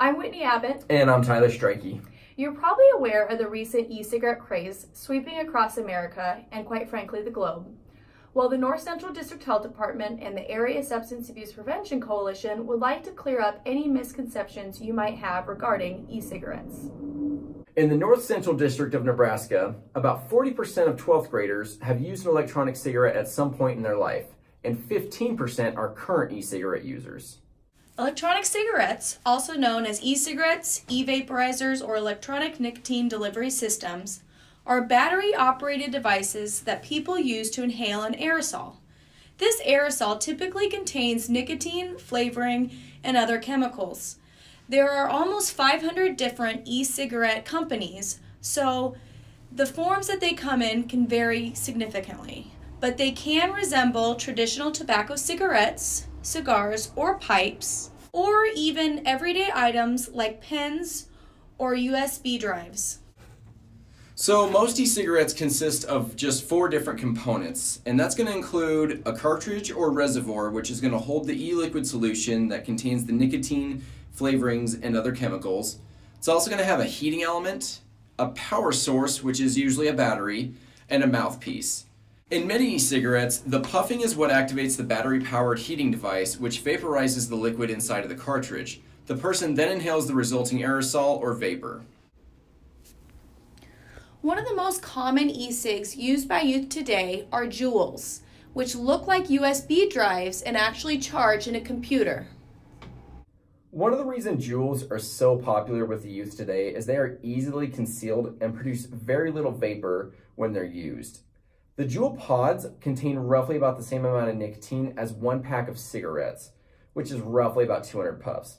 I'm Whitney Abbott. And I'm Tyler Strikey. You're probably aware of the recent e-cigarette craze sweeping across America and, quite frankly, the globe. Well, the North Central District Health Department and the Area Substance Abuse Prevention Coalition would like to clear up any misconceptions you might have regarding e-cigarettes. In the North Central District of Nebraska, about 40% of 12th graders have used an electronic cigarette at some point in their life, and 15% are current e-cigarette users. Electronic cigarettes, also known as e-cigarettes, e-vaporizers, or electronic nicotine delivery systems, are battery-operated devices that people use to inhale an aerosol. This aerosol typically contains nicotine, flavoring, and other chemicals. There are almost 500 different e-cigarette companies, so the forms that they come in can vary significantly, but they can resemble traditional tobacco cigarettes, cigars, or pipes, or even everyday items like pens or USB drives. So most e-cigarettes consist of just 4 different components, and that's going to include a cartridge or reservoir, which is going to hold the e-liquid solution that contains the nicotine, flavorings, and other chemicals. It's also going to have a heating element, a power source, which is usually a battery, and a mouthpiece. In many e-cigarettes, the puffing is what activates the battery-powered heating device, which vaporizes the liquid inside of the cartridge. The person then inhales the resulting aerosol or vapor. One of the most common e-cigs used by youth today are Joules, which look like USB drives and actually charge in a computer. One of the reasons Joules are so popular with the youth today is they are easily concealed and produce very little vapor when they're used. The Joule pods contain roughly about the same amount of nicotine as 1 pack of cigarettes, which is roughly about 200 puffs.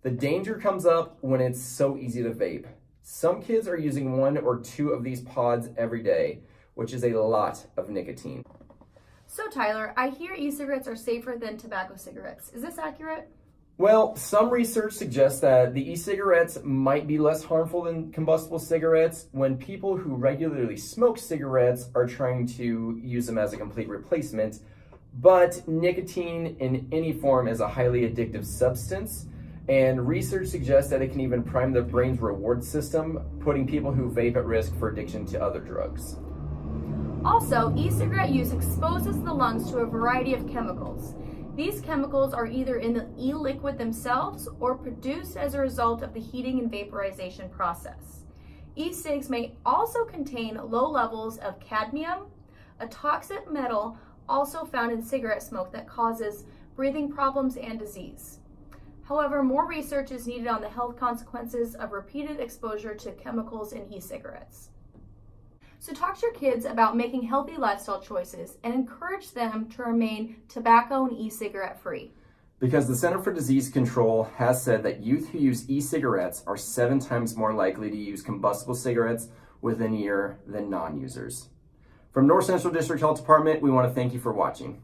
The danger comes up when it's so easy to vape. Some kids are using 1 or 2 of these pods every day, which is a lot of nicotine. So Tyler, I hear e-cigarettes are safer than tobacco cigarettes. Is this accurate? Well, some research suggests that the e-cigarettes might be less harmful than combustible cigarettes when people who regularly smoke cigarettes are trying to use them as a complete replacement. But nicotine in any form is a highly addictive substance, and research suggests that it can even prime the brain's reward system, putting people who vape at risk for addiction to other drugs. Also, e-cigarette use exposes the lungs to a variety of chemicals. These chemicals are either in the e-liquid themselves or produced as a result of the heating and vaporization process. E-cigs may also contain low levels of cadmium, a toxic metal also found in cigarette smoke that causes breathing problems and disease. However, more research is needed on the health consequences of repeated exposure to chemicals in e-cigarettes. So talk to your kids about making healthy lifestyle choices and encourage them to remain tobacco and e-cigarette free. Because the Center for Disease Control has said that youth who use e-cigarettes are 7 times more likely to use combustible cigarettes within a year than non-users. From North Central District Health Department, we want to thank you for watching.